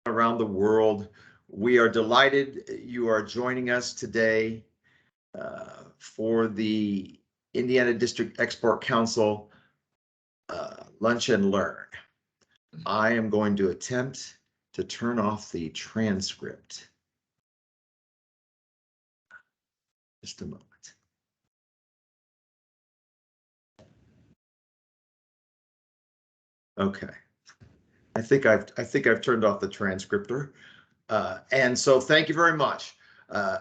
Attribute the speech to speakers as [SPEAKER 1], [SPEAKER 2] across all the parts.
[SPEAKER 1] around the world. We are delighted you are joining us today for the Indiana District Export Council Lunch and Learn. I am going to attempt to turn off the transcript. Just a moment. Okay. I think I've turned off the transcriptor. And so thank you very much.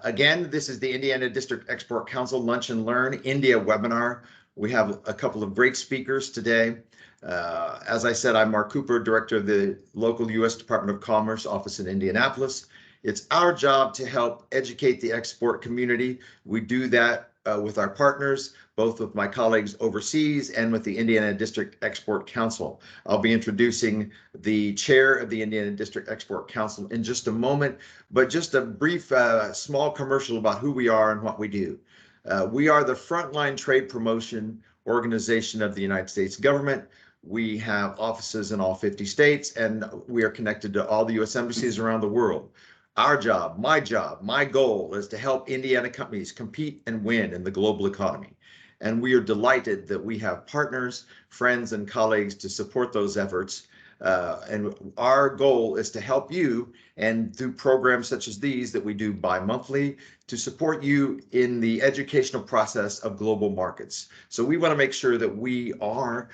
[SPEAKER 1] Again, this is the Indiana District Export Council Lunch and Learn India webinar. We have a couple of great speakers today. As I said, I'm Mark Cooper, Director of the local U.S. Department of Commerce office in Indianapolis. It's our job to help educate the export community. We do that with our partners, both with my colleagues overseas and with the Indiana District Export Council. I'll be introducing the chair of the Indiana District Export Council in just a moment, but just a brief small commercial about who we are and what we do. We are the frontline trade promotion organization of the United States government. We have offices in all 50 states, and we are connected to all the U.S. embassies around the world. Our job, my goal is to help Indiana companies compete and win in the global economy. And we are delighted that we have partners, friends, and colleagues to support those efforts. And our goal is to help you, and through programs such as these that we do bi-monthly, to support you in the educational process of global markets. So we want to make sure that we are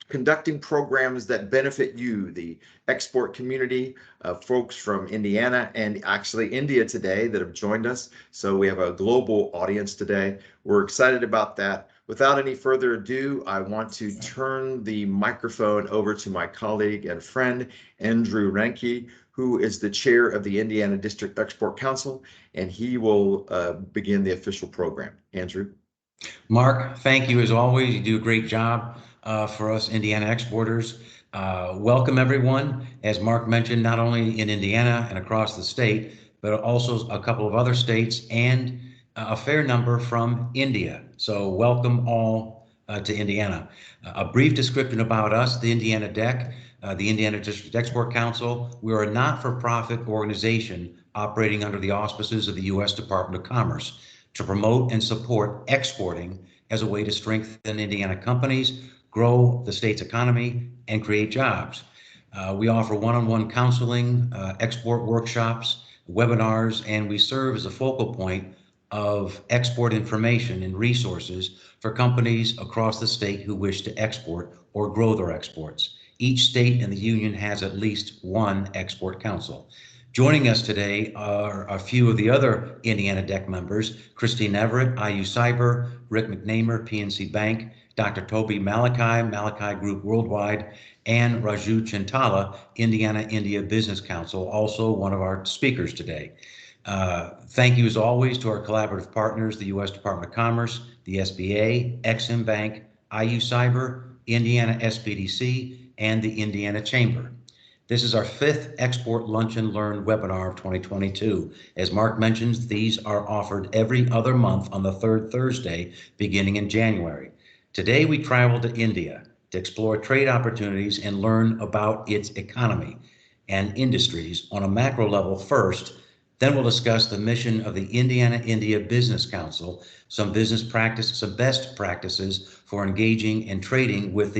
[SPEAKER 1] conducting programs that benefit you, the export community, folks from Indiana and actually India today that have joined us. So we have a global audience today. We're excited about that. Without any further ado, I want to turn the microphone over to my colleague and friend, Andrew Ranke, who is the chair of the Indiana District Export Council, and he will begin the official program. Andrew.
[SPEAKER 2] Mark, thank you as always. You do a great job for us Indiana exporters. Welcome everyone. As Mark mentioned, not only in Indiana and across the state, but also a couple of other states and a fair number from India. So welcome all to Indiana. A brief description about us, the Indiana DEC, the Indiana District Export Council. We're a not-for-profit organization operating under the auspices of the U.S. Department of Commerce to promote and support exporting as a way to strengthen Indiana companies, grow the state's economy, and create jobs. We offer one-on-one counseling, export workshops, webinars, and we serve as a focal point of export information and resources for companies across the state who wish to export or grow their exports. Each state in the union has at least one export council. Joining us today are a few of the other Indiana DEC members: Christine Everett, IU Cyber, Rick McNamer, PNC Bank, Dr. Toby Malachi Group Worldwide, and Raju Chintala, Indiana India Business Council, also one of our speakers today. Thank you as always to our collaborative partners, the U.S. Department of Commerce, the SBA, Exim Bank, IU Cyber, Indiana SBDC, and the Indiana Chamber. This is our 5th Export Lunch and Learn webinar of 2022. As Mark mentions, these are offered every other month on the 3rd Thursday, beginning in January. Today, we travel to India to explore trade opportunities and learn about its economy and industries on a macro level first. Then we'll discuss the mission of the Indiana India Business Council, some best practices for engaging and trading with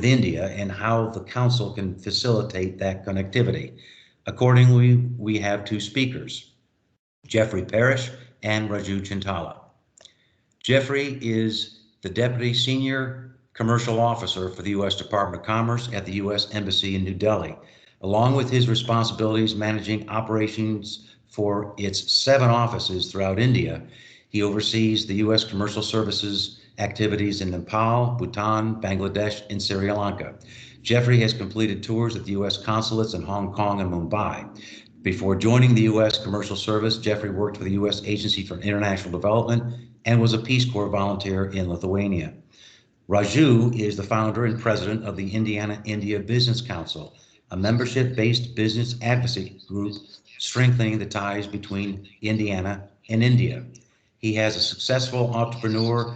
[SPEAKER 2] India, and how the council can facilitate that connectivity. Accordingly, we have 2 speakers, Jeffrey Parrish and Raju Chintala. Jeffrey is the Deputy Senior Commercial Officer for the U.S. Department of Commerce at the U.S. Embassy in New Delhi. Along with his responsibilities managing operations for its 7 offices throughout India, he oversees the U.S. Commercial Services activities in Nepal, Bhutan, Bangladesh, and Sri Lanka. Jeffrey has completed tours at the U.S. consulates in Hong Kong and Mumbai. Before joining the U.S. Commercial Service, Jeffrey worked for the U.S. Agency for International Development and was a Peace Corps volunteer in Lithuania. Raju is the founder and president of the Indiana India Business Council, a membership-based business advocacy group strengthening the ties between Indiana and India. He is a successful entrepreneur,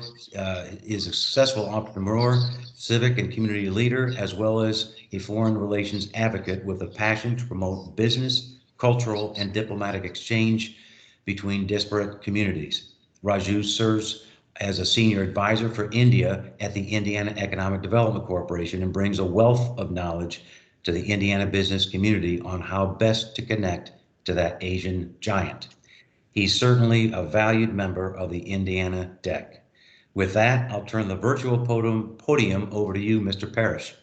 [SPEAKER 2] civic and community leader, as well as a foreign relations advocate with a passion to promote business, cultural, and diplomatic exchange between disparate communities. Raju serves as a senior advisor for India at the Indiana Economic Development Corporation and brings a wealth of knowledge to the Indiana business community on how best to connect to that Asian giant. He's certainly a valued member of the Indiana DEC. With that, I'll turn the virtual podium over to you, Mr. Parrish.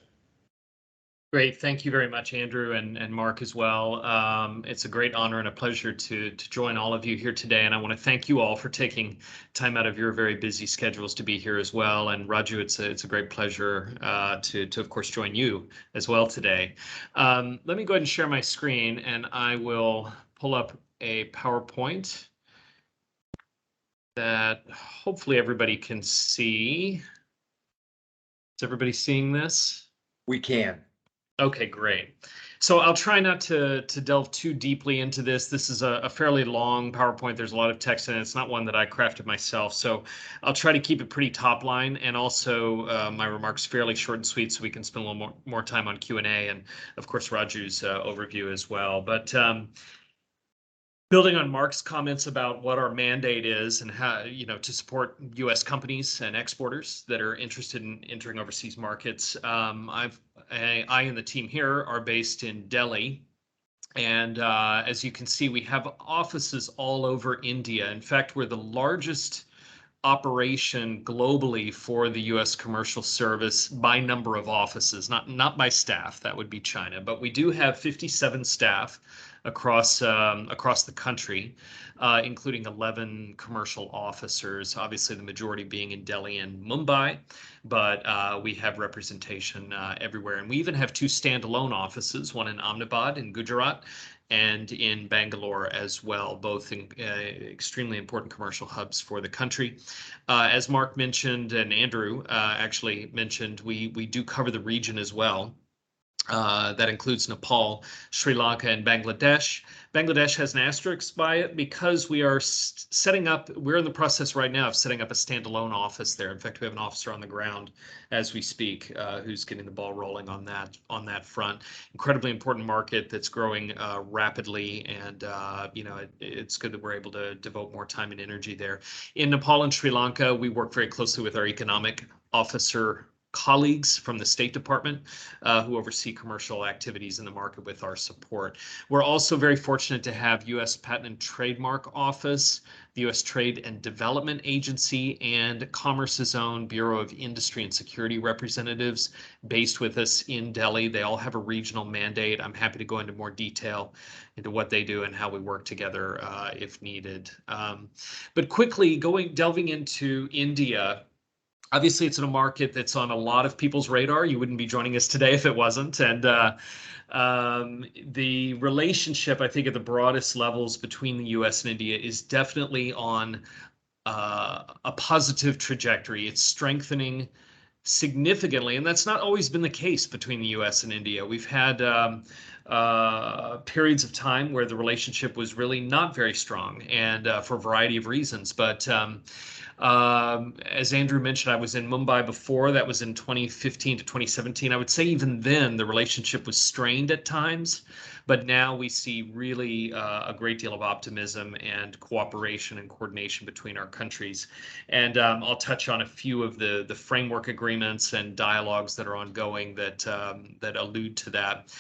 [SPEAKER 3] Great. Thank you very much, Andrew, and Mark as well. It's a great honor and a pleasure to join all of you here today. And I want to thank you all for taking time out of your very busy schedules to be here as well. And Raju, it's a great pleasure to of course join you as well today. Let me go ahead and share my screen, and I will pull up a PowerPoint that hopefully everybody can see. Is everybody seeing this?
[SPEAKER 1] We can.
[SPEAKER 3] Okay, great. So I'll try not to delve too deeply into this. This is a fairly long PowerPoint. There's a lot of text in it. It's not one that I crafted myself. So I'll try to keep it pretty top line, and also my remarks fairly short and sweet so we can spend a little more time on Q&A, and of course Raju's overview as well. But building on Mark's comments about what our mandate is and how, to support U.S. companies and exporters that are interested in entering overseas markets, I and the team here are based in Delhi. And as you can see, we have offices all over India. In fact, we're the largest operation globally for the U.S. commercial service by number of offices, not by staff. That would be China, but we do have 57 staff across the country, including 11 commercial officers. Obviously, the majority being in Delhi and Mumbai, but we have representation everywhere. And we even have 2 standalone offices, one in Ahmedabad in Gujarat and in Bangalore as well, both in, extremely important commercial hubs for the country. As Mark mentioned and Andrew actually mentioned, we do cover the region as well. That includes Nepal, Sri Lanka, and Bangladesh. Bangladesh has an asterisk by it because we are we're in the process right now of setting up a standalone office there. In fact, we have an officer on the ground as we speak who's getting the ball rolling on that front. Incredibly important market that's growing rapidly, and it's good that we're able to devote more time and energy there. In Nepal and Sri Lanka, we work very closely with our economic officer colleagues from the State Department who oversee commercial activities in the market with our support. We're also very fortunate to have U.S. Patent and Trademark Office, the U.S. Trade and Development Agency, and Commerce's own Bureau of Industry and Security representatives based with us in Delhi. They all have a regional mandate. I'm happy to go into more detail into what they do and how we work together if needed. But quickly delving into India. Obviously, it's in a market that's on a lot of people's radar. You wouldn't be joining us today if it wasn't. And the relationship, I think, at the broadest levels between the U.S. and India is definitely on a positive trajectory. It's strengthening significantly, and that's not always been the case between the U.S. and India. We've had periods of time where the relationship was really not very strong, and for a variety of reasons. But as Andrew mentioned, I was in Mumbai before. That was in 2015 to 2017. I would say even then the relationship was strained at times, but now we see really a great deal of optimism and cooperation and coordination between our countries. And I'll touch on a few of the framework agreements and dialogues that are ongoing that allude to that.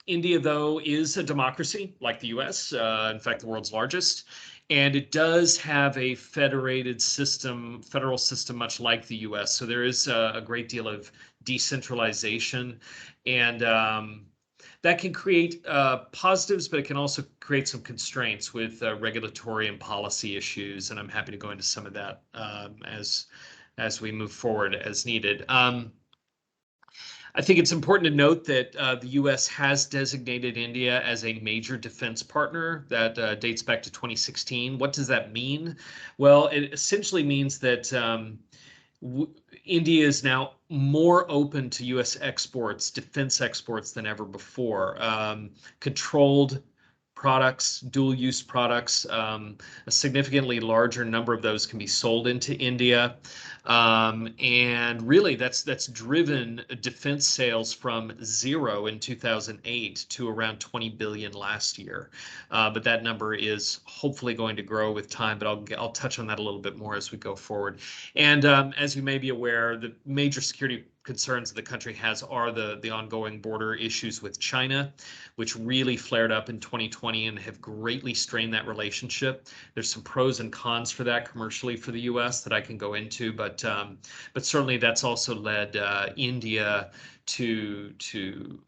[SPEAKER 3] India, though, is a democracy like the U.S., in fact, the world's largest. And it does have a federated system, federal system, much like the U.S. So there is a great deal of decentralization, and that can create positives, but it can also create some constraints with regulatory and policy issues. And I'm happy to go into some of that as we move forward as needed. I think it's important to note that the U.S. has designated India as a major defense partner. That dates back to 2016. What does that mean? Well, it essentially means that India is now more open to U.S. exports, defense exports, than ever before. Controlled products, dual-use products. A significantly larger number of those can be sold into India. And really, that's driven defense sales from 0 in 2008 to around 20 billion last year. But that number is hopefully going to grow with time, but I'll touch on that a little bit more as we go forward. And as you may be aware, the major security concerns the country has are the ongoing border issues with China, which really flared up in 2020 and have greatly strained that relationship. There's some pros and cons for that commercially for the U.S. that I can go into, but certainly that's also led India to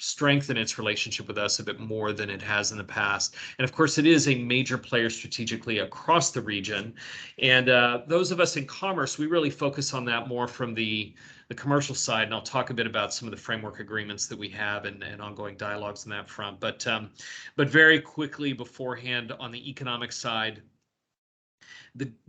[SPEAKER 3] strengthen its relationship with us a bit more than it has in the past. And of course, it is a major player strategically across the region. And those of us in commerce, we really focus on that more from the commercial side. And I'll talk a bit about some of the framework agreements that we have and ongoing dialogues on that front. But very quickly beforehand on the economic side,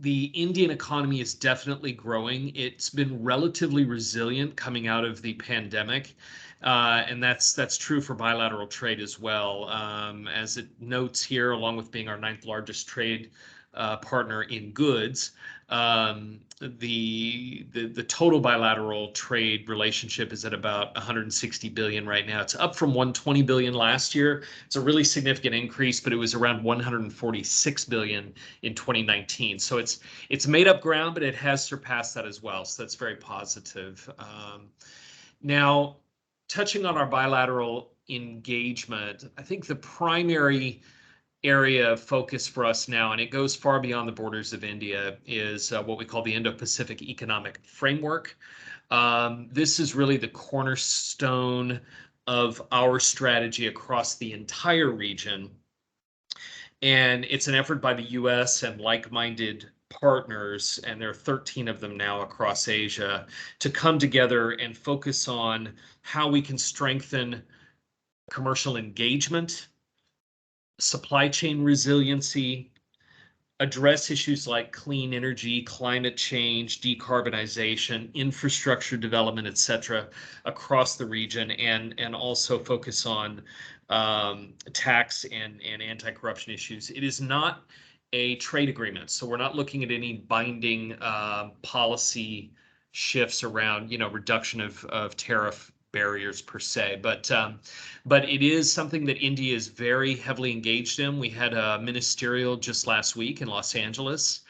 [SPEAKER 3] the Indian economy is definitely growing. It's been relatively resilient coming out of the pandemic. And that's true for bilateral trade as well. As it notes here, along with being our 9th largest trade partner in goods, the total bilateral trade relationship is at about 160 billion right now. It's up from 120 billion last year. It's a really significant increase, but it was around 146 billion in 2019. So it's made up ground, but it has surpassed that as well. So that's very positive. Now, touching on our bilateral engagement, I think the primary area of focus for us now, and it goes far beyond the borders of India, is what we call the Indo-Pacific Economic Framework. This is really the cornerstone of our strategy across the entire region. And it's an effort by the US and like-minded partners, and there are 13 of them now across Asia, to come together and focus on how we can strengthen commercial engagement, supply chain resiliency, address issues like clean energy, climate change, decarbonization, infrastructure development, etc., across the region, and also focus on tax and anti-corruption issues. It is not a trade agreement, so we're not looking at any binding policy shifts around, reduction of tariff barriers per se, but it is something that India is very heavily engaged in. We had a ministerial just last week in Los Angeles,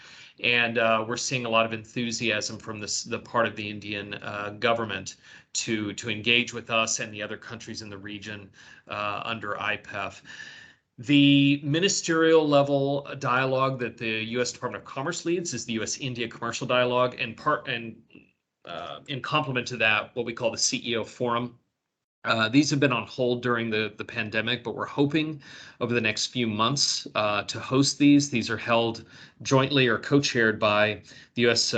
[SPEAKER 3] and we're seeing a lot of enthusiasm from the part of the Indian government to engage with us and the other countries in the region under IPEF. The ministerial level dialogue that the U.S. Department of Commerce leads is the U.S.-India Commercial Dialogue, and in complement to that, what we call the CEO Forum. These have been on hold during the pandemic, but we're hoping over the next few months to host these. These are held jointly or co-chaired by the U.S.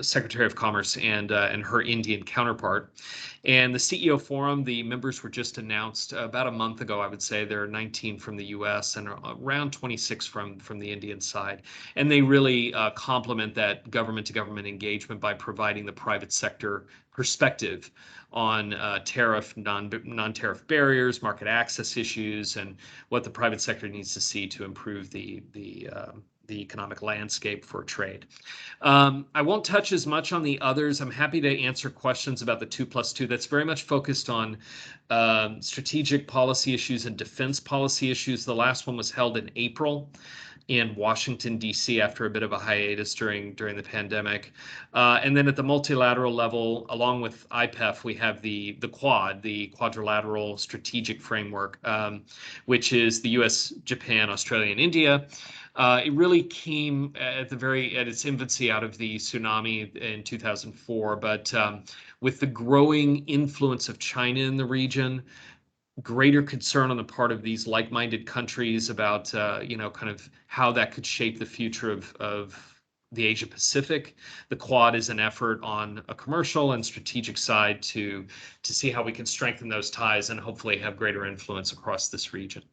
[SPEAKER 3] Secretary of Commerce and her Indian counterpart. And the CEO Forum, the members were just announced about a month ago, I would say. There are 19 from the U.S. and around 26 from the Indian side. And they really complement that government-to-government engagement by providing the private sector perspective on tariff, non-tariff barriers, market access issues, and what the private sector needs to see to improve the economic landscape for trade. I won't touch as much on the others. I'm happy to answer questions about the 2+2. That's very much focused on strategic policy issues and defense policy issues. The last one was held in April in Washington, D.C. after a bit of a hiatus during the pandemic. And then at the multilateral level, along with IPEF, we have the Quad, the Quadrilateral Strategic Framework, which is the U.S., Japan, Australia, and India. It really came at its infancy out of the tsunami in 2004, but with the growing influence of China in the region, greater concern on the part of these like-minded countries about, kind of how that could shape the future of the Asia Pacific. The Quad is an effort on a commercial and strategic side to see how we can strengthen those ties and hopefully have greater influence across this region.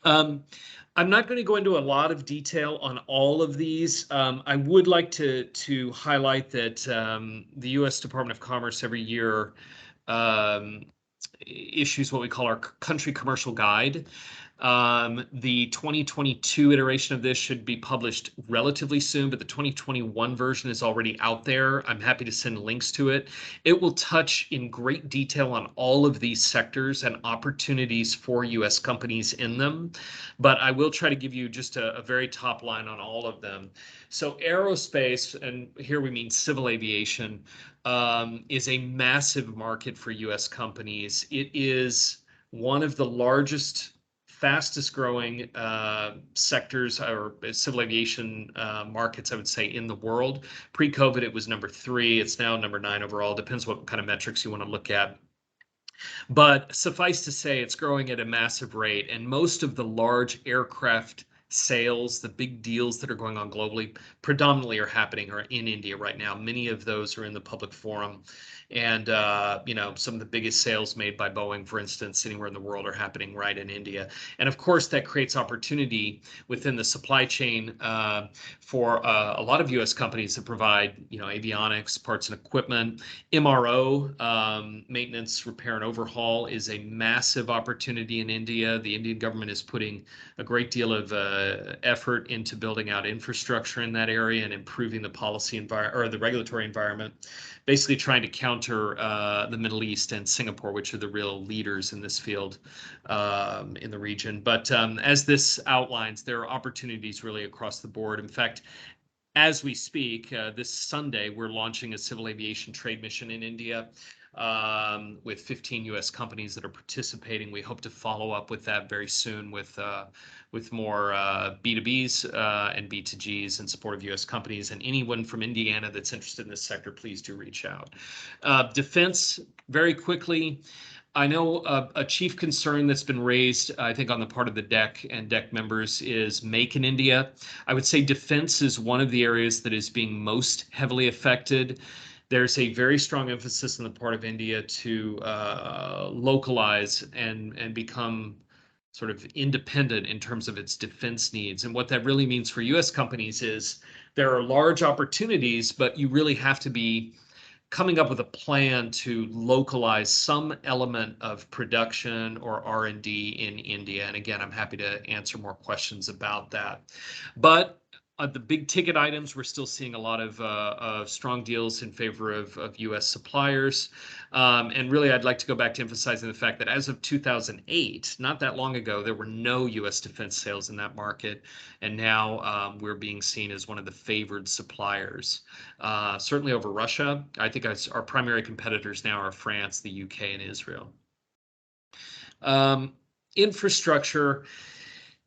[SPEAKER 3] I'm not going to go into a lot of detail on all of these. I would like to highlight that the U.S. Department of Commerce every year issues what we call our country commercial guide. The 2022 iteration of this should be published relatively soon, but the 2021 version is already out there. I'm happy to send links to it. It will touch in great detail on all of these sectors and opportunities for U.S. companies in them, but I will try to give you just a very top line on all of them. So aerospace, and here we mean civil aviation, is a massive market for U.S. companies. It is one of the largest, fastest growing sectors or civil aviation markets, I would say, in the world. Pre-COVID, it was number 3. It's now number 9 overall. Depends what kind of metrics you want to look at. But suffice to say, it's growing at a massive rate. And most of the large aircraft sales, the big deals that are going on globally, predominantly are happening in India right now. Many of those are in the public forum. And, some of the biggest sales made by Boeing, for instance, anywhere in the world are happening right in India. And of course, that creates opportunity within the supply chain for a lot of U.S. companies that provide, avionics, parts and equipment. MRO, maintenance, repair, and overhaul is a massive opportunity in India. The Indian government is putting a great deal of effort into building out infrastructure in that area and improving the policy environment or the regulatory environment, basically trying to counter the Middle East and Singapore, which are the real leaders in this field in the region. But as this outlines, there are opportunities really across the board. In fact, as we speak, this Sunday, we're launching a civil aviation trade mission in India with 15 U.S. companies that are participating. We hope to follow up with that very soon with more B2Bs and B2Gs in support of U.S. companies. And anyone from Indiana that's interested in this sector, please do reach out. Defense, very quickly. I know a chief concern that's been raised, I think, on the part of the DEC and DEC members is Make in India. I would say defense is one of the areas that is being most heavily affected. There's a very strong emphasis on the part of India to localize and become sort of independent in terms of its defense needs. And what that really means for U.S. companies is there are large opportunities, but you really have to be coming up with a plan to localize some element of production or R&D in India. And again, I'm happy to answer more questions about that. But the big ticket items, we're still seeing a lot of strong deals in favor of U.S. suppliers. And really, I'd like to go back to emphasizing the fact that as of 2008, not that long ago, there were no U.S. defense sales in that market. And now we're being seen as one of the favored suppliers, certainly over Russia. I think our primary competitors now are France, the UK, and Israel. Infrastructure.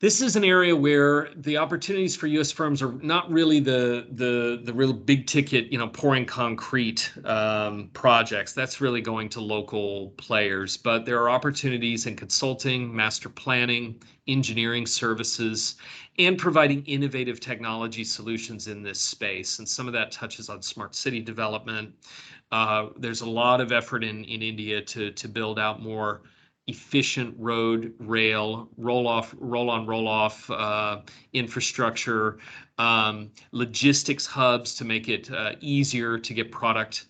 [SPEAKER 3] This is an area where the opportunities for U.S. firms are not really the real big ticket, pouring concrete projects. That's really going to local players. But there are opportunities in consulting, master planning, engineering services, and providing innovative technology solutions in this space. And some of that touches on smart city development. There's a lot of effort in India to build out more efficient road, rail, roll-on, roll-off infrastructure, logistics hubs to make it easier to get product,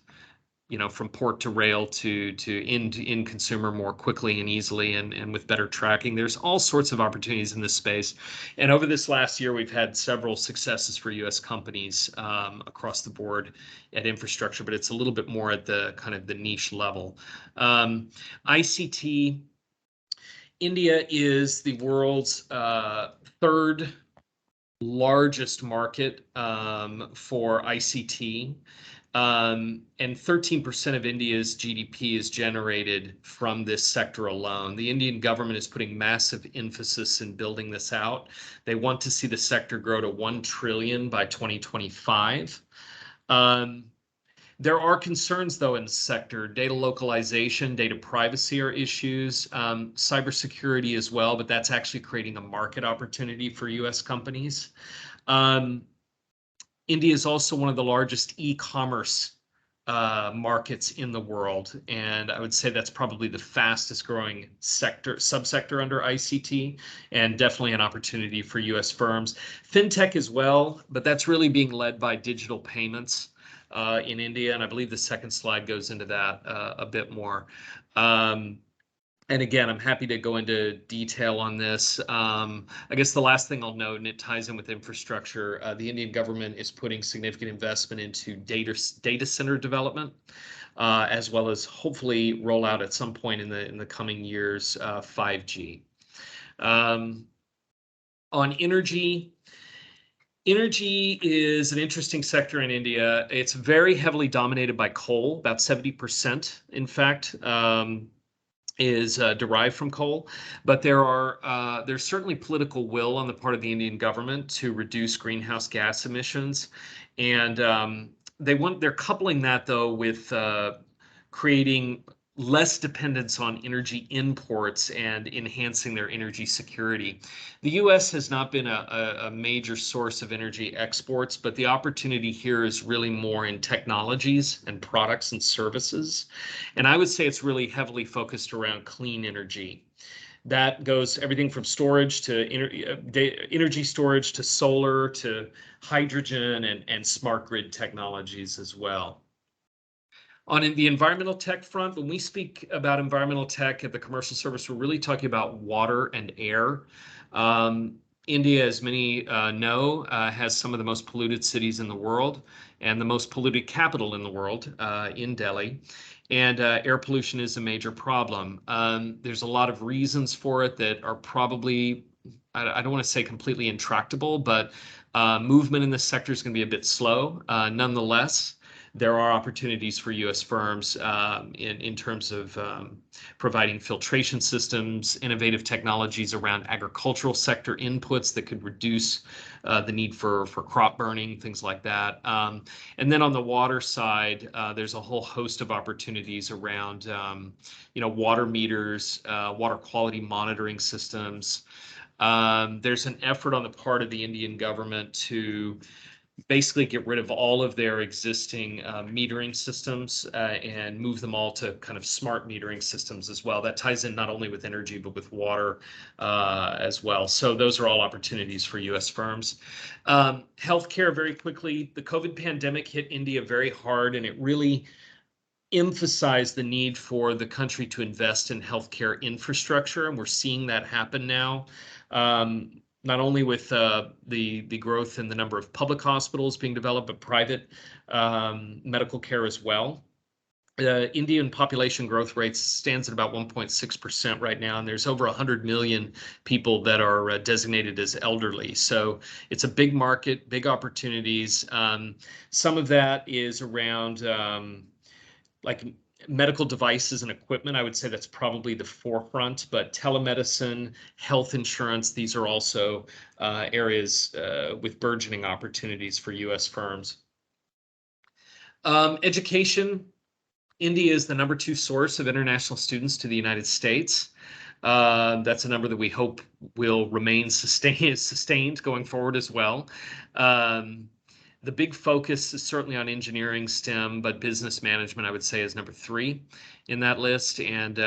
[SPEAKER 3] from port to rail to end consumer more quickly and easily and with better tracking. There's all sorts of opportunities in this space. And over this last year, we've had several successes for U.S. companies across the board at infrastructure, but it's a little bit more at the kind of the niche level. ICT. India is the world's third largest market for ICT, and 13% of India's GDP is generated from this sector alone. The Indian government is putting massive emphasis in building this out. They want to see the sector grow to 1 trillion by 2025. There are concerns, though, in the sector. Data localization, data privacy are issues, cybersecurity as well, but that's actually creating a market opportunity for U.S. companies. India is also one of the largest e-commerce markets in the world, and I would say that's probably the fastest growing subsector under ICT, and definitely an opportunity for U.S. firms. FinTech as well, but that's really being led by digital payments in India, and I believe the second slide goes into that a bit more. And again, I'm happy to go into detail on this. I guess the last thing I'll note, and it ties in with infrastructure, the Indian government is putting significant investment into data center development, as well as hopefully roll out at some point in the coming years 5G. On energy, energy is an interesting sector in India. It's very heavily dominated by coal, about 70%, in fact. Is derived from coal, but there's certainly political will on the part of the Indian government to reduce greenhouse gas emissions, and they're coupling that though with creating less dependence on energy imports and enhancing their energy security. The U.S. has not been a major source of energy exports, but the opportunity here is really more in technologies and products and services. And I would say it's really heavily focused around clean energy. That goes everything from storage to energy storage to solar to hydrogen and smart grid technologies as well. On the environmental tech front, when we speak about environmental tech at the commercial service, we're really talking about water and air. India, as many know, has some of the most polluted cities in the world and the most polluted capital in the world, in Delhi. And air pollution is a major problem. There's a lot of reasons for it that are probably, I don't want to say completely intractable, but movement in this sector is going to be a bit slow. Nonetheless, there are opportunities for U.S. firms in terms of providing filtration systems, innovative technologies around agricultural sector inputs that could reduce the need for crop burning, things like that. And then on the water side, there's a whole host of opportunities around water meters, water quality monitoring systems. There's an effort on the part of the Indian government to basically get rid of all of their existing metering systems and move them all to kind of smart metering systems as well. That ties in not only with energy, but with water as well. So those are all opportunities for U.S. firms. Healthcare, very quickly, the COVID pandemic hit India very hard, and it really emphasized the need for the country to invest in healthcare infrastructure, and we're seeing that happen now. Not only with the growth in the number of public hospitals being developed, but private medical care as well. Indian population growth rate stands at about 1.6% right now, and there's over 100 million people that are designated as elderly. So it's a big market, big opportunities. Some of that is around like medical devices and equipment. I would say that's probably the forefront, but telemedicine, health insurance, these are also areas with burgeoning opportunities for U.S. firms. Education, India is the #2 source of international students to the United States. That's a number that we hope will remain sustained going forward as well. The big focus is certainly on engineering, STEM, but business management, I would say, is #3 in that list. And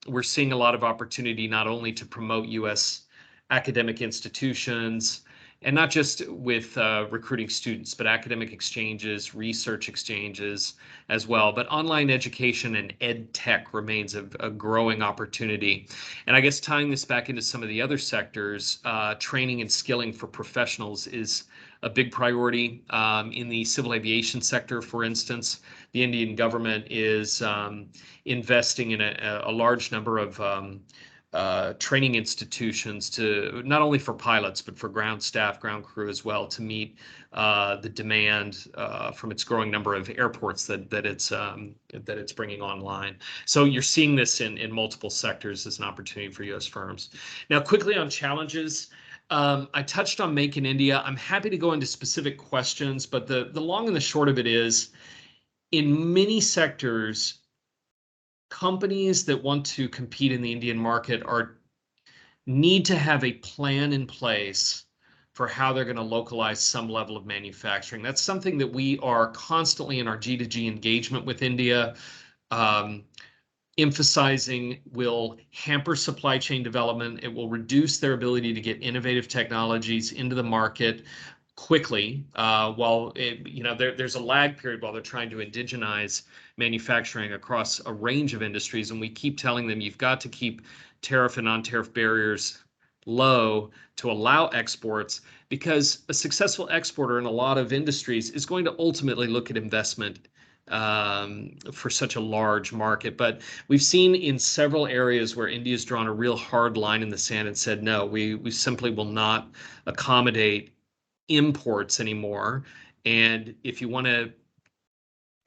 [SPEAKER 3] we're seeing a lot of opportunity not only to promote U.S. academic institutions, and not just with recruiting students, but academic exchanges, research exchanges as well. But online education and ed tech remains a growing opportunity. And I guess tying this back into some of the other sectors, training and skilling for professionals is a big priority. In the civil aviation sector, for instance, the Indian government is investing in a large number of training institutions to not only for pilots, but for ground staff, ground crew as well, to meet the demand from its growing number of airports that it's bringing online. So you're seeing this in multiple sectors as an opportunity for U.S. firms. Now, quickly on challenges. I touched on Make in India. I'm happy to go into specific questions, but the long and the short of it is, in many sectors, companies that want to compete in the Indian market need to have a plan in place for how they're going to localize some level of manufacturing. That's something that we are constantly in our G2G engagement with India emphasizing will hamper supply chain development. It will reduce their ability to get innovative technologies into the market. quickly, there's a lag period while they're trying to indigenize manufacturing across a range of industries. And we keep telling them, you've got to keep tariff and non-tariff barriers low to allow exports, because a successful exporter in a lot of industries is going to ultimately look at investment for such a large market. But we've seen in several areas where India's drawn a real hard line in the sand and said, no, we simply will not accommodate imports anymore. And if you want to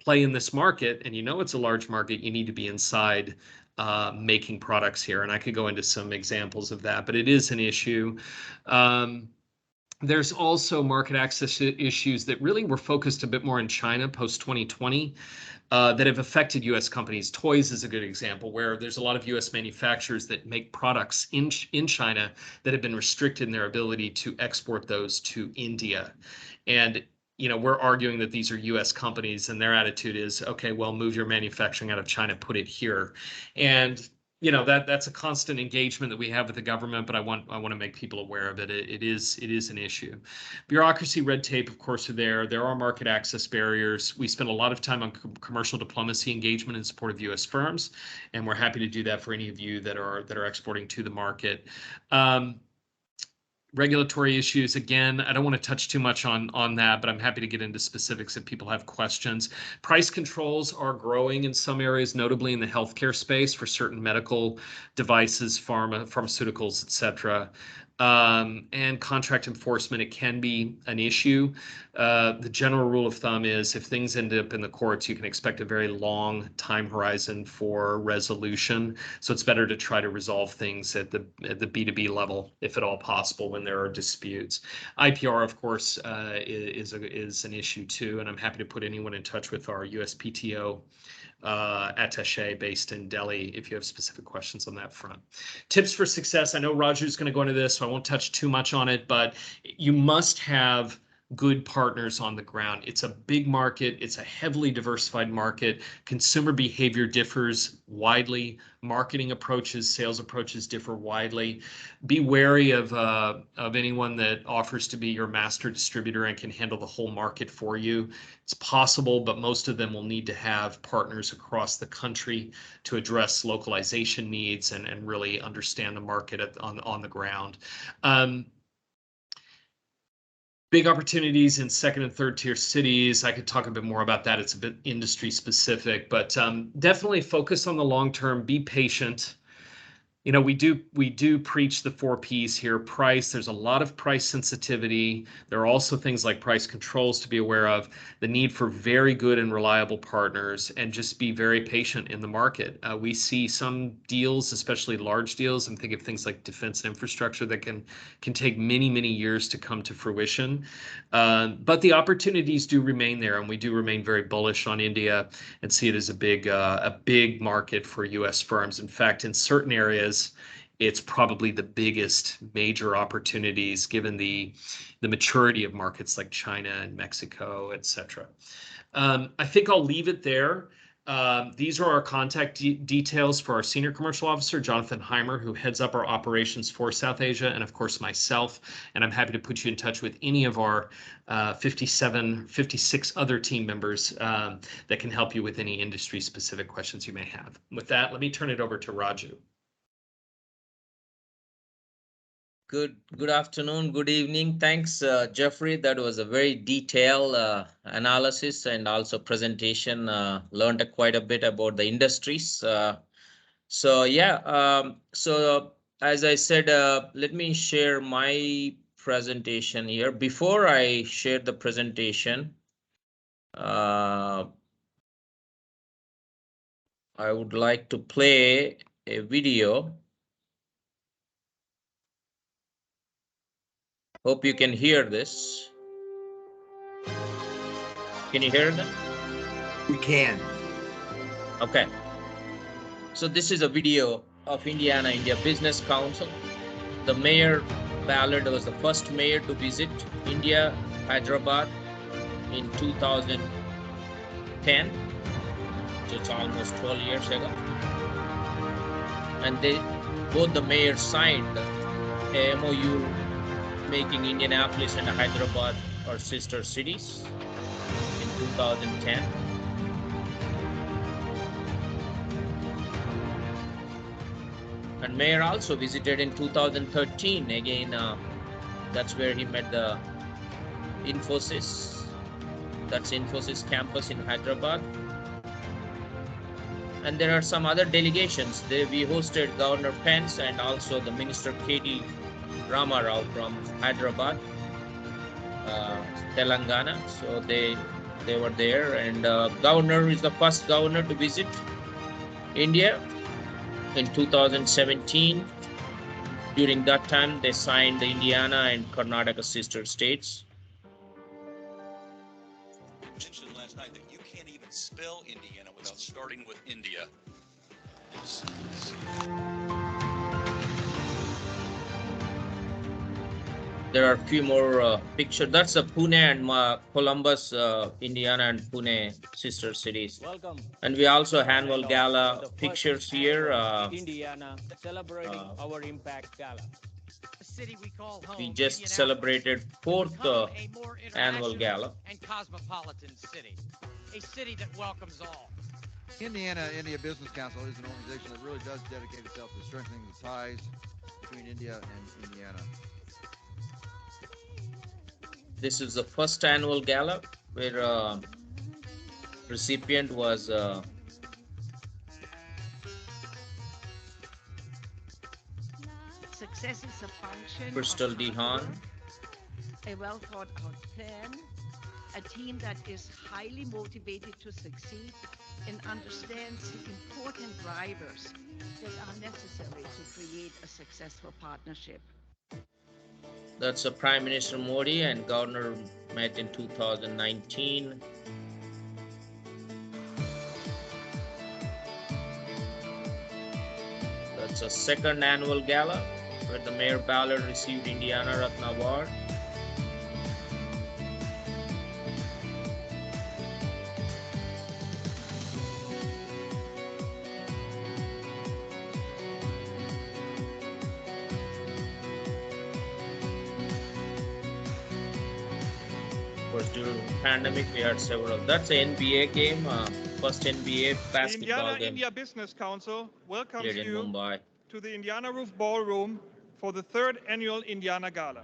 [SPEAKER 3] play in this market, and you know it's a large market, you need to be inside making products here. And I could go into some examples of that, but it is an issue. There's also market access issues that really were focused a bit more in China post 2020 that have affected U.S. companies. Toys is a good example, where there's a lot of U.S. manufacturers that make products in China that have been restricted in their ability to export those to India. And we're arguing that these are U.S. companies, and their attitude is, okay, well, move your manufacturing out of China, put it here. And that's a constant engagement that we have with the government, but I want to make people aware of it. It is an issue. Bureaucracy, red tape, of course, are there. There are market access barriers. We spend a lot of time on commercial diplomacy engagement in support of U.S. firms, and we're happy to do that for any of you that are exporting to the market. Regulatory issues, again, I don't want to touch too much on that, but I'm happy to get into specifics if people have questions. Price controls are growing in some areas, notably in the healthcare space for certain medical devices, pharmaceuticals, et cetera. And contract enforcement, it can be an issue. The general rule of thumb is if things end up in the courts, you can expect a very long time horizon for resolution. So it's better to try to resolve things at the B2B level, if at all possible, when there are disputes. IPR, of course, is an issue too, and I'm happy to put anyone in touch with our USPTO attaché based in Delhi if you have specific questions on that front. Tips for success. I know Raju's going to go into this, so I won't touch too much on it, but you must have good partners on the ground. It's a big market. It's a heavily diversified market. Consumer behavior differs widely. Marketing approaches, sales approaches differ widely. Be wary of anyone that offers to be your master distributor and can handle the whole market for you. It's possible, but most of them will need to have partners across the country to address localization needs and really understand the market on the ground. Big opportunities in second and third tier cities. I could talk a bit more about that. It's a bit industry specific, but definitely focus on the long term. Be patient. We do preach the 4 Ps here. Price, there's a lot of price sensitivity. There are also things like price controls to be aware of, the need for very good and reliable partners, and just be very patient in the market. We see some deals, especially large deals. I'm thinking of things like defense infrastructure that can take many, many years to come to fruition. But the opportunities do remain there, and we do remain very bullish on India and see it as a big market for U.S. firms. In fact, in certain areas, it's probably the biggest major opportunities given the maturity of markets like China and Mexico, et cetera. I think I'll leave it there. These are our contact details for our Senior Commercial Officer, Jonathan Heimer, who heads up our operations for South Asia, and of course myself. And I'm happy to put you in touch with any of our 56 other team members that can help you with any industry-specific questions you may have. With that, let me turn it over to Raju.
[SPEAKER 4] Good afternoon, good evening. Thanks, Jeffrey. That was a very detailed analysis and also presentation. Learned quite a bit about the industries. So as I said, let me share my presentation here. Before I share the presentation, I would like to play a video. Hope you can hear this. Can you hear that?
[SPEAKER 1] We can.
[SPEAKER 4] Okay. So this is a video of India Business Council. The mayor, Ballard, was the first mayor to visit India, Hyderabad in 2010. So it's almost 12 years ago. And both the mayors signed a MOU making Indianapolis and Hyderabad or sister cities in 2010. And Mayor also visited in 2013. Again, that's where he met the Infosys. That's Infosys campus in Hyderabad. And there are some other delegations. We hosted Governor Pence and also the Minister K.T. Rama Rao from Hyderabad, Telangana. So they were there. And Governor is the first governor to visit India in 2017. During that time, they signed the Indiana and Karnataka sister states.
[SPEAKER 5] Mentioned last night that you can't even spell Indiana without starting with India.
[SPEAKER 4] There are a few more pictures. That's Pune and Columbus, Indiana and Pune sister cities.
[SPEAKER 6] Welcome.
[SPEAKER 4] And we also annual gala pictures here.
[SPEAKER 6] Indiana celebrating our Impact Gala.
[SPEAKER 7] The city we call home,
[SPEAKER 4] We just
[SPEAKER 7] Indianapolis,
[SPEAKER 4] celebrated fourth
[SPEAKER 7] become a more
[SPEAKER 4] annual
[SPEAKER 7] international
[SPEAKER 4] gala.
[SPEAKER 7] and cosmopolitan city, a city that welcomes all.
[SPEAKER 8] Indiana India Business Council is an organization that really does dedicate itself to strengthening the ties between India and Indiana.
[SPEAKER 4] This is the first annual gala where recipient was
[SPEAKER 9] Success is a function
[SPEAKER 4] Crystal
[SPEAKER 9] of
[SPEAKER 4] D.
[SPEAKER 9] hard
[SPEAKER 4] Hahn.
[SPEAKER 9] work, a well thought out plan, a team that is highly motivated to succeed and understands the important drivers that are necessary to create a successful partnership.
[SPEAKER 4] That's Prime Minister Modi and Governor met in 2019. That's a second annual gala where the Mayor Ballard received Indiana Ratna Award. Of course, during the pandemic, we had several. That's an NBA game, first NBA
[SPEAKER 10] The
[SPEAKER 4] basketball
[SPEAKER 10] Indiana
[SPEAKER 4] game
[SPEAKER 10] India Business Council welcomes
[SPEAKER 4] played in
[SPEAKER 10] you
[SPEAKER 4] Mumbai.
[SPEAKER 10] to the Indiana Roof Ballroom for the third annual Indiana Gala.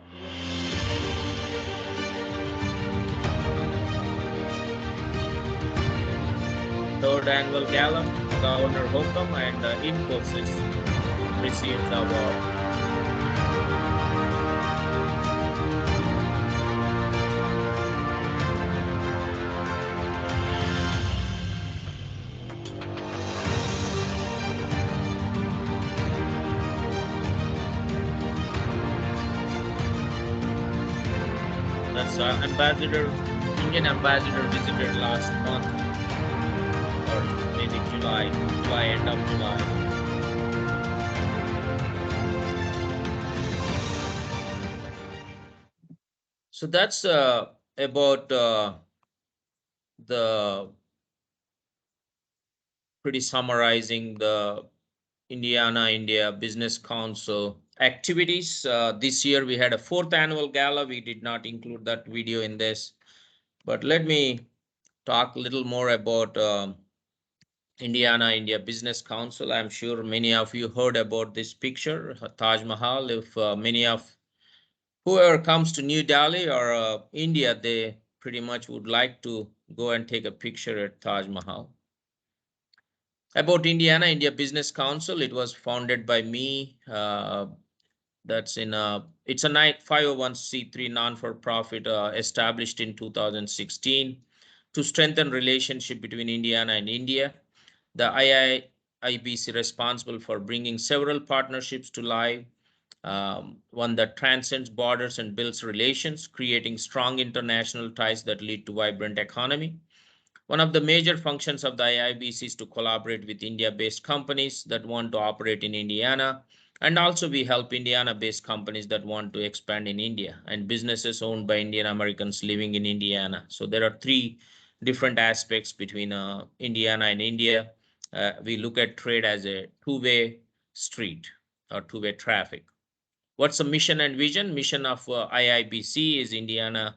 [SPEAKER 4] Third annual gala, Governor Holcomb and Infosys received the award. That's Indian ambassador visited last month, or maybe July, end of July. So that's about the pretty summarizing the Indiana India Business Council activities. This year we had a fourth annual gala. We did not include that video in this, but let me talk a little more about Indiana India Business Council. I'm sure many of you heard about this picture, Taj Mahal. If many of whoever comes to New Delhi or India, they pretty much would like to go and take a picture at Taj Mahal. About Indiana India Business Council, it was founded by me. That's in it's a 501c3 non-for-profit established in 2016 to strengthen relationship between Indiana and India. The IIBC responsible for bringing several partnerships to life, one that transcends borders and builds relations, creating strong international ties that lead to vibrant economy. One of the major functions of the IIBC is to collaborate with India-based companies that want to operate in Indiana. And also we help Indiana-based companies that want to expand in India and businesses owned by Indian Americans living in Indiana. So there are three different aspects between Indiana and India. We look at trade as a two-way street or two-way traffic. What's the mission and vision? Mission of IIBC is Indiana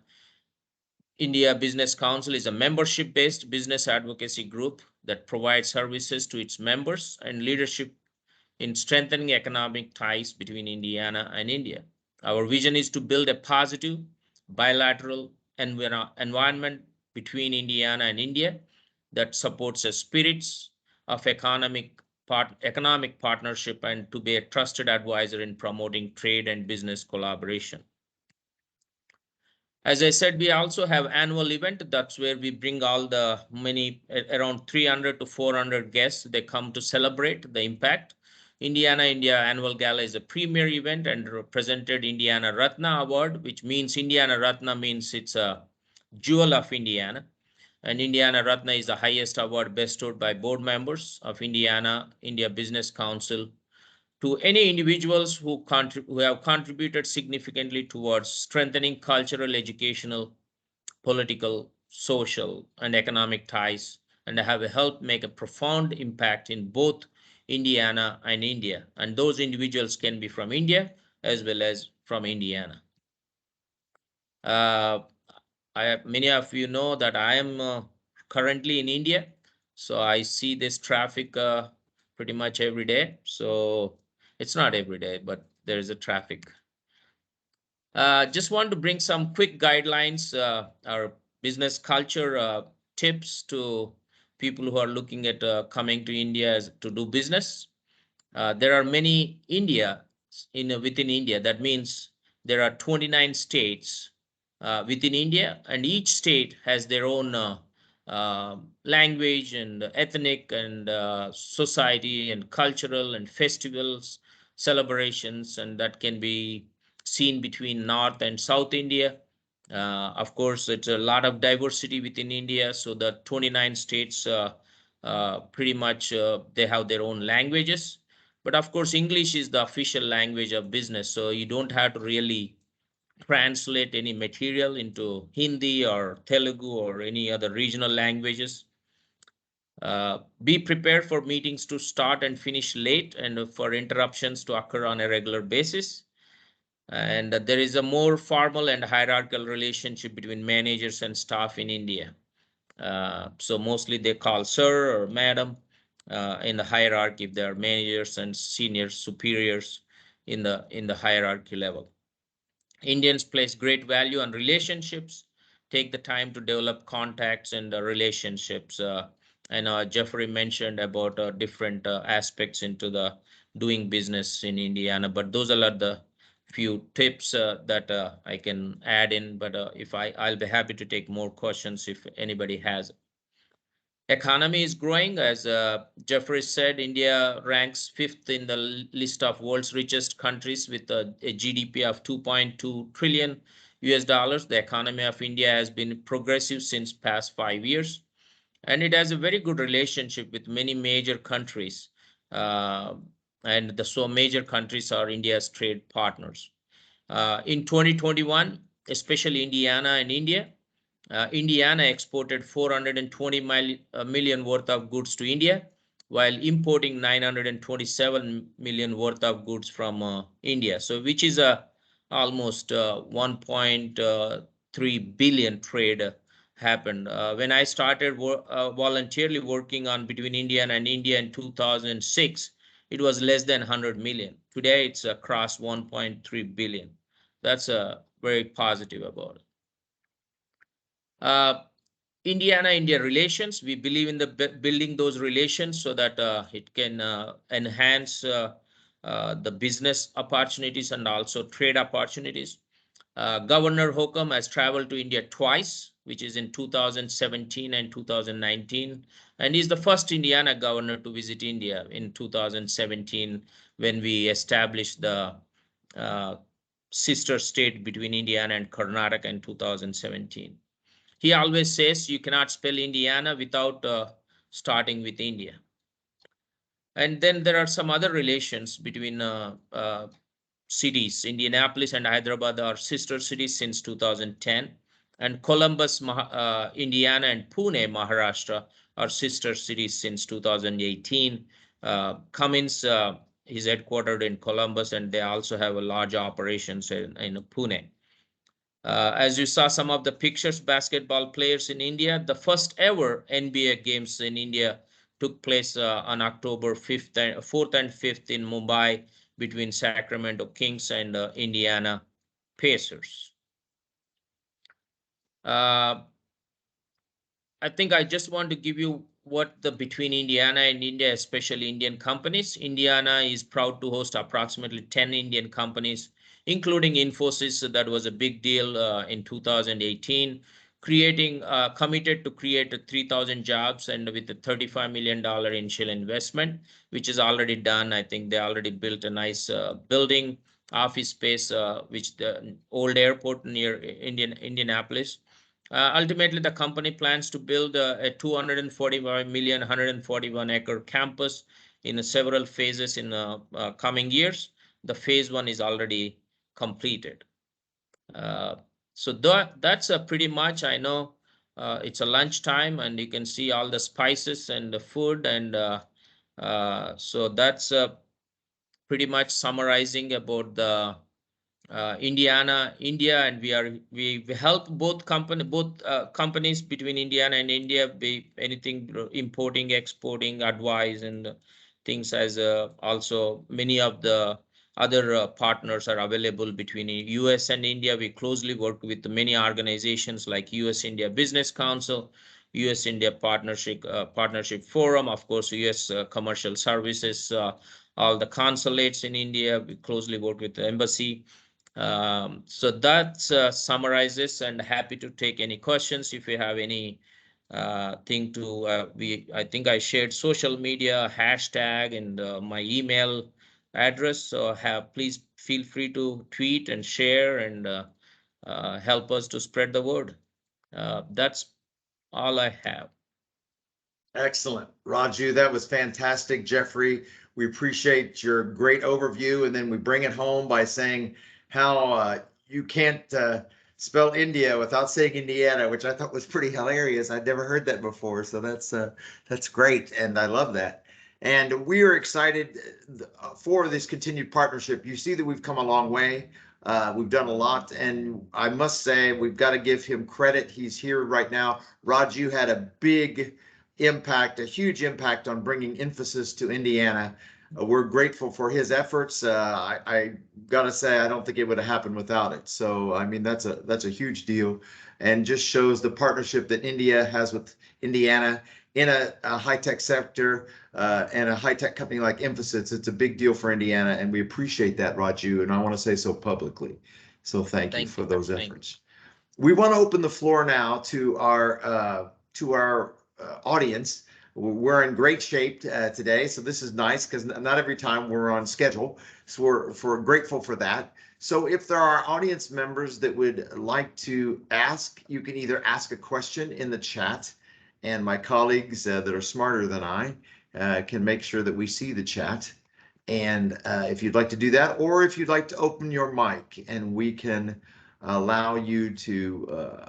[SPEAKER 4] India Business Council is a membership-based business advocacy group that provides services to its members and leadership in strengthening economic ties between Indiana and India. Our vision is to build a positive bilateral environment between Indiana and India that supports a spirits of economic partnership and to be a trusted advisor in promoting trade and business collaboration. As I said, we also have annual event. That's where we bring all the around 300 to 400 guests. They come to celebrate the impact. Indiana India Annual Gala is a premier event and presented Indiana Ratna Award, which means Indiana Ratna means it's a jewel of Indiana. And Indiana Ratna is the highest award bestowed by board members of Indiana India Business Council to any individuals who have contributed significantly towards strengthening cultural, educational, political, social, and economic ties, and have helped make a profound impact in both Indiana and India. And those individuals can be from India as well as from Indiana. Many of you know that I am currently in India, so I see this traffic pretty much every day. So it's not every day, but there is a traffic. Just want to bring some quick guidelines, our business culture tips to people who are looking at coming to India to do business. There are many within India. That means there are 29 states within India, and each state has their own language and ethnic and society and cultural and festivals, celebrations, and that can be seen between North and South India. Of course, it's a lot of diversity within India, so the 29 states pretty much they have their own languages. But of course, English is the official language of business, so you don't have to really translate any material into Hindi or Telugu or any other regional languages. Be prepared for meetings to start and finish late and for interruptions to occur on a regular basis. And there is a more formal and hierarchical relationship between managers and staff in India. So mostly they call sir or madam in the hierarchy if they are managers and senior superiors in the hierarchy level. Indians place great value on relationships, take the time to develop contacts and relationships. And Jeffrey mentioned about different aspects into the doing business in Indiana, but those are the few tips that I can add in, but I'll be happy to take more questions if anybody has. Economy is growing. As Jeffrey said, India ranks 5th in the list of world's richest countries with a GDP of 2.2 trillion US dollars. The economy of India has been progressive since past 5 years, and it has a very good relationship with many major countries. And so major countries are India's trade partners. In 2021, especially Indiana and India, Indiana exported 420 million worth of goods to India, while importing 927 million worth of goods from India. So which is almost 1.3 billion trade happened. When I started voluntarily working on between India and India in 2006, it was less than 100 million. Today it's across 1.3 billion. That's very positive about it. Indiana-India relations, we believe in the building those relations so that it can enhance the business opportunities and also trade opportunities. Governor Holcomb has traveled to India twice, which is in 2017 and 2019, and he's the first Indiana governor to visit India in 2017 when we established the sister state between Indiana and Karnataka in 2017. He always says you cannot spell Indiana without starting with India. And then there are some other relations between cities. Indianapolis and Hyderabad are sister cities since 2010. And Columbus, Indiana and Pune, Maharashtra are sister cities since 2018. Cummins is headquartered in Columbus, and they also have a large operations in Pune. As you saw some of the pictures, basketball players in India, the first ever NBA games in India took place on October 4th and 5th in Mumbai between Sacramento Kings and Indiana Pacers. I think I just want to give you what the between Indiana and India, especially Indian companies. Indiana is proud to host approximately 10 Indian companies, including Infosys. So that was a big deal in 2018, committed to create 3,000 jobs and with a $35 million initial investment, which is already done. I think they already built a nice building, office space, which the old airport near Indianapolis. Ultimately, the company plans to build a 245 million, 141-acre campus in several phases in coming years. The phase 1 is already completed. So that's pretty much. I know it's a lunchtime, and you can see all the spices and the food, and so that's pretty much summarizing about the India, and we help both companies between Indiana and India, be anything importing, exporting, advice, and things, as also many of the other partners are available between US and India. We closely work with many organizations like US India Business Council, US India Partnership Forum, of course, US Commercial Services, all the consulates in India. We closely work with the embassy. So that summarizes, and happy to take any questions if you have any thing to. I think I shared social media hashtag and my email address. So please feel free to tweet and share and help us to spread the word. That's all I have.
[SPEAKER 1] Excellent. Raju, that was fantastic. Jeffrey, we appreciate your great overview. And then we bring it home by saying how you can't spell India without saying Indiana, which I thought was pretty hilarious. I'd never heard that before. So that's great. And I love that. And we are excited for this continued partnership. You see that we've come a long way. We've done a lot, and I must say we've got to give him credit. He's here right now. Raju had a big impact, a huge impact on bringing Infosys to Indiana. We're grateful for his efforts. I gotta say, I don't think it would have happened without it. So, I mean, that's a huge deal, and just shows the partnership that India has with Indiana in a high-tech sector and a high-tech company like Infosys. It's a big deal for Indiana, and we appreciate that, Raju, and I want to say so publicly. So thank you for those efforts. We want to open the floor now to our audience. We're in great shape today, so this is nice because not every time we're on schedule, so we're grateful for that. So if there are audience members that would like to ask, you can either ask a question in the chat, and my colleagues that are smarter than I can make sure that we see the chat. And if you'd like to do that, or if you'd like to open your mic and we can allow you to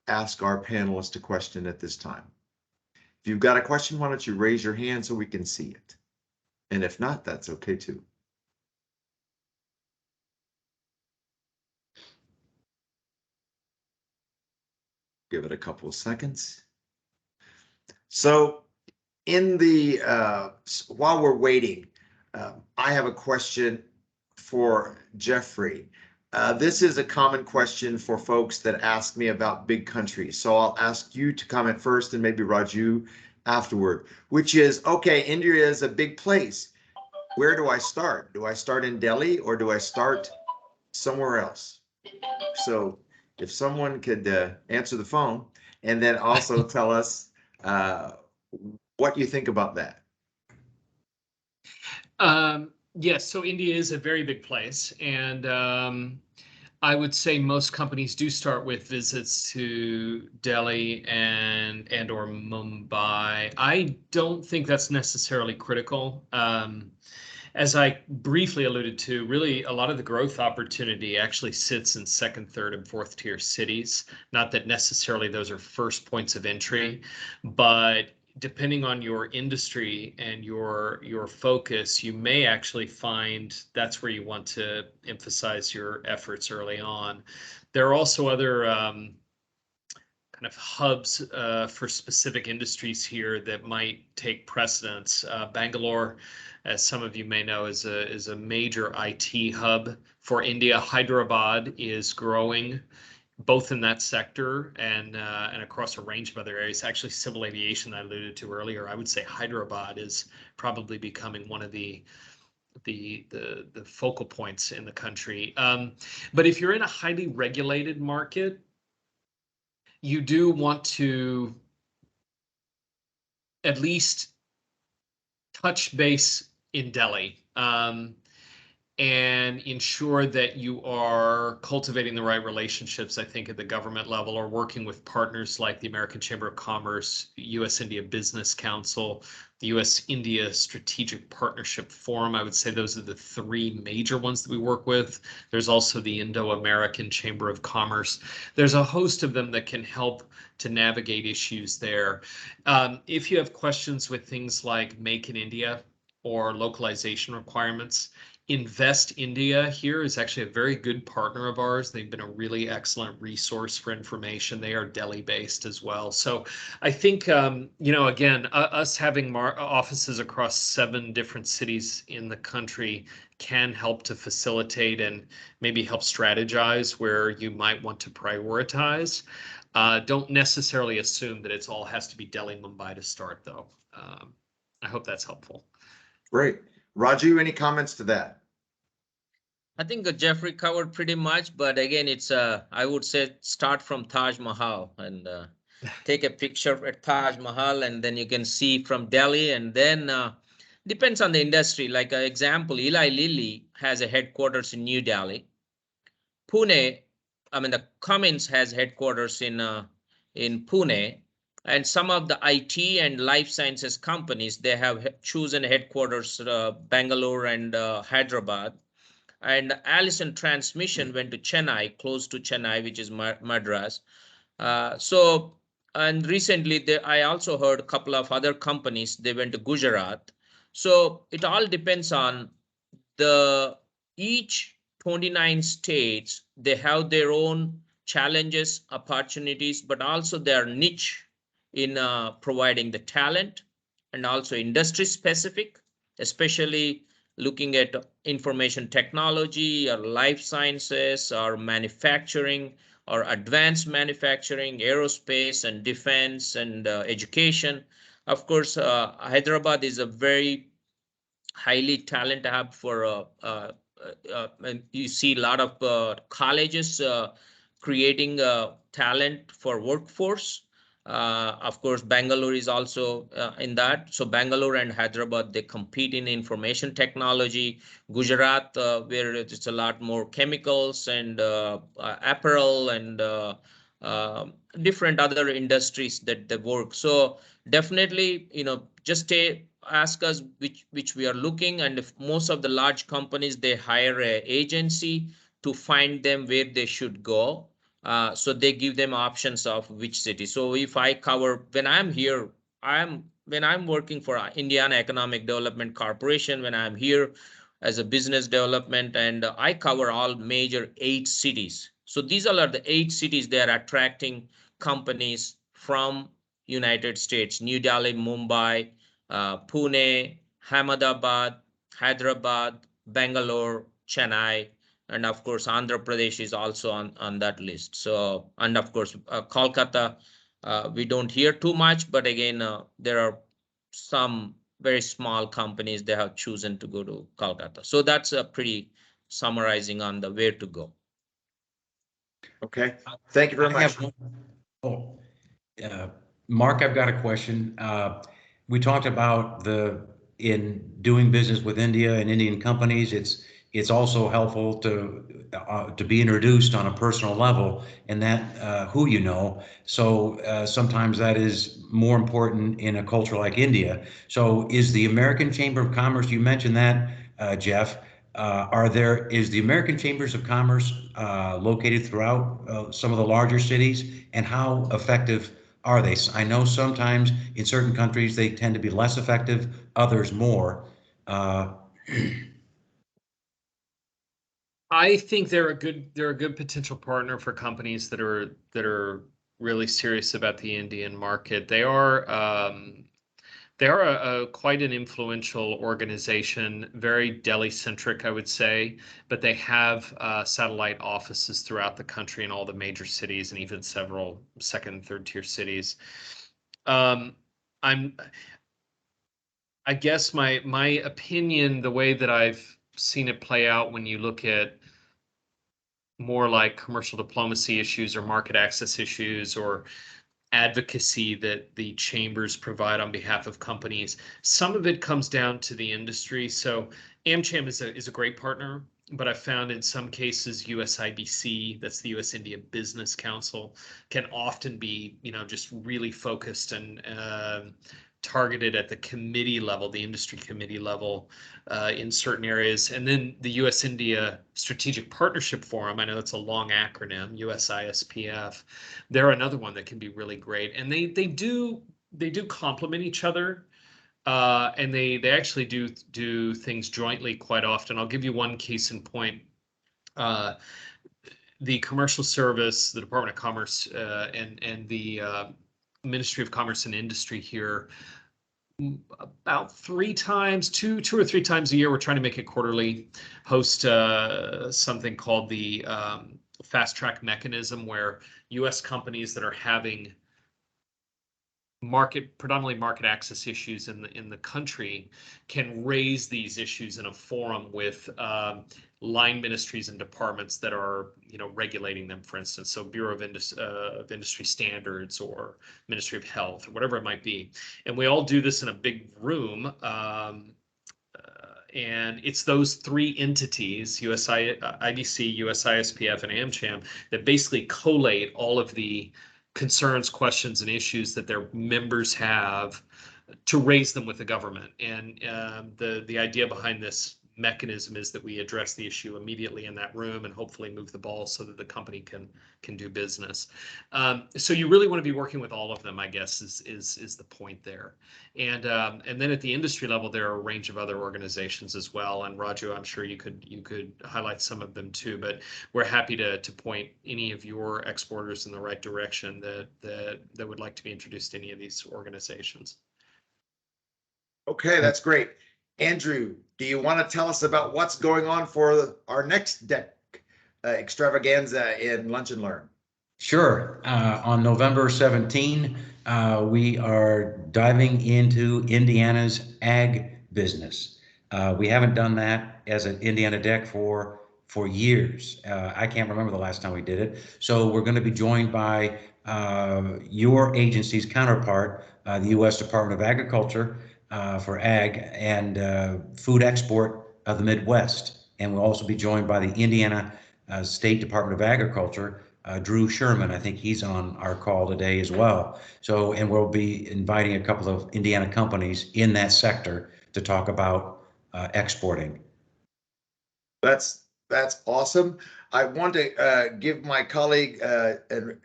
[SPEAKER 1] ask our panelists a question at this time. If you've got a question, why don't you raise your hand so we can see it? And if not, that's okay too. Give it a couple of seconds. So in the, while we're waiting, I have a question for Jeffrey. This is a common question for folks that ask me about big countries. So I'll ask you to comment first and maybe Raju afterward, which is, okay, India is a big place. Where do I start? Do I start in Delhi or do I start somewhere else? So if someone could answer the phone and then also tell us what you think about that.
[SPEAKER 3] Yes, so India is a very big place, and I would say most companies do start with visits to Delhi and or Mumbai. I don't think that's necessarily critical. As I briefly alluded to, really a lot of the growth opportunity actually sits in second, third, and fourth tier cities. Not that necessarily those are first points of entry, but depending on your industry and your focus, you may actually find that's where you want to emphasize your efforts early on. There are also other kind of hubs for specific industries here that might take precedence. Bangalore, as some of you may know, is a major IT hub for India. Hyderabad is growing both in that sector and across a range of other areas. Actually, civil aviation I alluded to earlier, I would say Hyderabad is probably becoming one of the focal points in the country. But if you're in a highly regulated market, you do want to at least touch base in Delhi and ensure that you are cultivating the right relationships, I think, at the government level, or working with partners like the American Chamber of Commerce, U.S.-India Business Council, the U.S.-India Strategic Partnership Forum. I would say those are the three major ones that we work with. There's also the Indo-American Chamber of Commerce. There's a host of them that can help to navigate issues there. If you have questions with things like Make in India or localization requirements, Invest India here is actually a very good partner of ours. They've been a really excellent resource for information. They are Delhi-based as well. So I think, you know, again, us having offices across 7 different cities in the country can help to facilitate and maybe help strategize where you might want to prioritize. Don't necessarily assume that it's all has to be Delhi, Mumbai to start, though. I hope that's helpful.
[SPEAKER 1] Great. Raju, any comments to that?
[SPEAKER 4] I think Jeffrey covered pretty much, but again, it's I would say start from Taj Mahal and take a picture at Taj Mahal, and then you can see from Delhi, and then depends on the industry. Like example, Eli Lilly has a headquarters in New Delhi. Pune, I mean, the Cummins has headquarters in Pune, and some of the IT and life sciences companies, they have chosen headquarters Bangalore and Hyderabad. And Allison Transmission went to Chennai, close to Chennai, which is Madras. And recently, I also heard a couple of other companies, they went to Gujarat. So it all depends on each 29 states, they have their own challenges, opportunities, but also their niche in providing the talent and also industry specific, especially looking at information technology or life sciences or manufacturing or advanced manufacturing, aerospace and defense and education. Of course, Hyderabad is a very highly talented hub for, and you see a lot of colleges creating talent for workforce. Of course, Bangalore is also in that. So Bangalore and Hyderabad, they compete in information technology. Gujarat, where it's a lot more chemicals and apparel and different other industries that they work. So definitely, you know, just ask us which we are looking. And if most of the large companies, they hire an agency to find them where they should go. So they give them options of which city. So if I cover, when I'm here, when I'm working for Indiana Economic Development Corporation, when I'm here as a business development, and I cover all major 8 cities. So these all are the 8 cities that are attracting companies from United States: New Delhi, Mumbai, Pune, Ahmedabad, Hyderabad, Bangalore, Chennai. And of course, Andhra Pradesh is also on that list. So, and of course, Kolkata, we don't hear too much, but again, there are some very small companies that have chosen to go to Kolkata. So that's a pretty summarizing on the where to go.
[SPEAKER 1] Okay, thank you very much.
[SPEAKER 2] Mark, I've got a question. We talked about in doing business with India and Indian companies, it's also helpful to be introduced on a personal level, and that who you know. So sometimes that is more important in a culture like India. So is the American Chamber of Commerce, you mentioned that, Jeff, is the American Chambers of Commerce located throughout some of the larger cities, and how effective are they? I know sometimes in certain countries they tend to be less effective, others more.
[SPEAKER 3] I think they're a good potential partner for companies that are really serious about the Indian market. They are quite an influential organization, very Delhi-centric, I would say, but they have satellite offices throughout the country in all the major cities and even several second and third tier cities. I guess my opinion, the way that I've seen it play out when you look at more like commercial diplomacy issues or market access issues or advocacy that the chambers provide on behalf of companies, some of it comes down to the industry. So AmCham is a great partner, but I've found in some cases USIBC, that's the US India Business Council, can often be, just really focused and targeted at the committee level, the industry committee level in certain areas. And then the US India Strategic Partnership Forum, I know it's a long acronym, USISPF, they're another one that can be really great. And they do complement each other. And they actually do things jointly quite often. I'll give you one case in point. The Commercial Service, the Department of Commerce, and the Ministry of Commerce and Industry here, about two or three times a year, we're trying to make it quarterly, host something called the Fast Track Mechanism, where U.S. companies that are having predominantly market access issues in the country can raise these issues in a forum with line ministries and departments that are regulating them, for instance, so Bureau of Industry Standards or Ministry of Health or whatever it might be. And we all do this in a big room, and it's those three entities, IBC, USISPF, and AmCham, that basically collate all of the concerns, questions, and issues that their members have to raise them with the government. And the idea behind this mechanism is that we address the issue immediately in that room and hopefully move the ball so that the company can do business. So you really want to be working with all of them, I guess, is the point there. And then at the industry level, there are a range of other organizations as well. And Raju, I'm sure you could highlight some of them too, but we're happy to point any of your exporters in the right direction that would like to be introduced to any of these organizations.
[SPEAKER 1] Okay, that's great. Andrew, do you want to tell us about what's going on for our next DEC extravaganza in Lunch and Learn?
[SPEAKER 2] Sure. On November 17, we are diving into Indiana's ag business. We haven't done that as an Indiana DEC for years. I can't remember the last time we did it. So we're going to be joined by your agency's counterpart, the U.S. Department of Agriculture, for ag and food export of the Midwest. And we'll also be joined by the Indiana State Department of Agriculture, Drew Sherman. I think he's on our call today as well. So, and we'll be inviting a couple of Indiana companies in that sector to talk about exporting.
[SPEAKER 1] That's awesome. I want to give my colleague and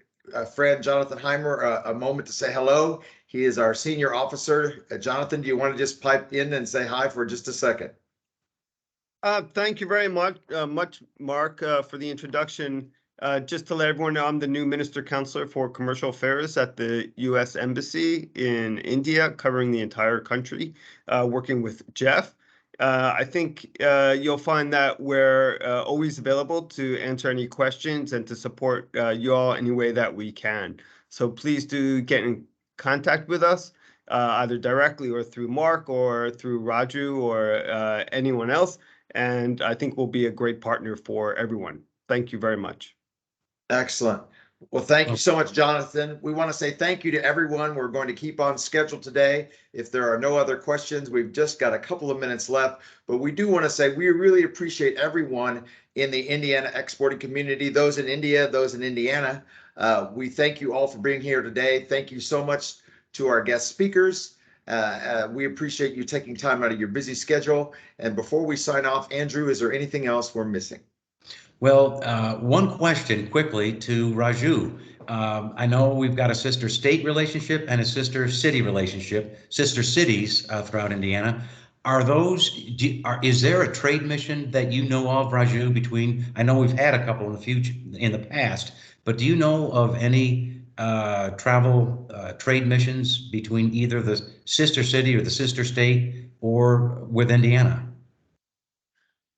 [SPEAKER 1] friend Jonathan Heimer a moment to say hello. He is our senior officer. Jonathan, do you want to just pipe in and say hi for just a second?
[SPEAKER 11] Thank you very much, Mark, for the introduction. Just to let everyone know, I'm the new Minister Counselor for Commercial Affairs at the U.S. Embassy in India, covering the entire country, working with Jeff. I think you'll find that we're always available to answer any questions and to support you all any way that we can. So please do get in contact with us, either directly or through Mark or through Raju or anyone else. And I think we'll be a great partner for everyone. Thank you very much.
[SPEAKER 1] Excellent. Well, thank you so much, Jonathan. We want to say thank you to everyone. We're going to keep on schedule today. If there are no other questions, we've just got a couple of minutes left, but we do want to say we really appreciate everyone in the Indiana exporting community, those in India, those in Indiana. We thank you all for being here today. Thank you so much to our guest speakers. We appreciate you taking time out of your busy schedule. And before we sign off, Andrew, is there anything else we're missing?
[SPEAKER 2] Well, one question quickly to Raju. I know we've got a sister state relationship and a sister city relationship, sister cities throughout Indiana. Are those, is there a trade mission that you know of, Raju, between, I know we've had a couple in the future, in the past, but do you know of any travel trade missions between either the sister city or the sister state or with Indiana?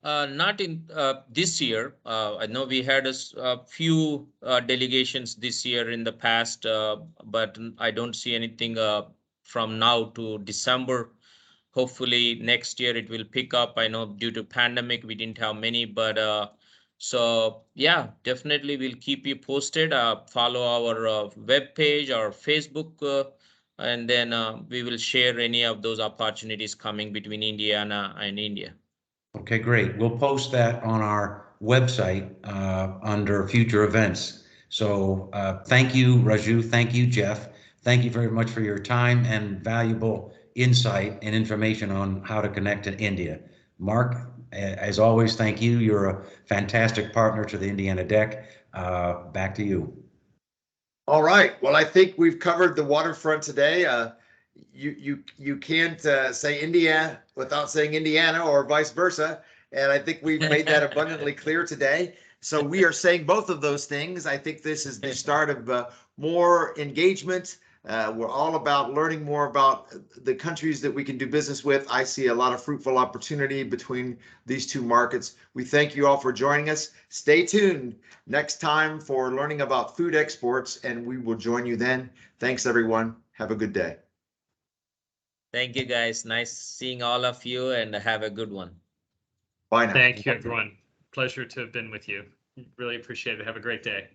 [SPEAKER 4] Not in this year. I know we had a few delegations this year in the past, but I don't see anything from now to December. Hopefully next year it will pick up. I know due to pandemic we didn't have many, but so yeah, definitely we'll keep you posted. Follow our web page or Facebook, and then we will share any of those opportunities coming between Indiana and India.
[SPEAKER 2] Okay, great. We'll post that on our website under future events. So thank you, Raju. Thank you, Jeff. Thank you very much for your time and valuable insight and information on how to connect to India. Mark, as always, thank you. You're a fantastic partner to the Indiana Deck. Back to you.
[SPEAKER 1] All right. Well, I think we've covered the waterfront today. You can't say India without saying Indiana or vice versa. And I think we've made that abundantly clear today. So we are saying both of those things. I think this is the start of more engagement. We're all about learning more about the countries that we can do business with. I see a lot of fruitful opportunity between these two markets. We thank you all for joining us. Stay tuned next time for learning about food exports, and we will join you then. Thanks, everyone. Have a good day.
[SPEAKER 4] Thank you, guys. Nice seeing all of you, and have a good one.
[SPEAKER 1] Bye now.
[SPEAKER 3] Thank you, everyone. Pleasure to have been with you. Really appreciate it. Have a great day.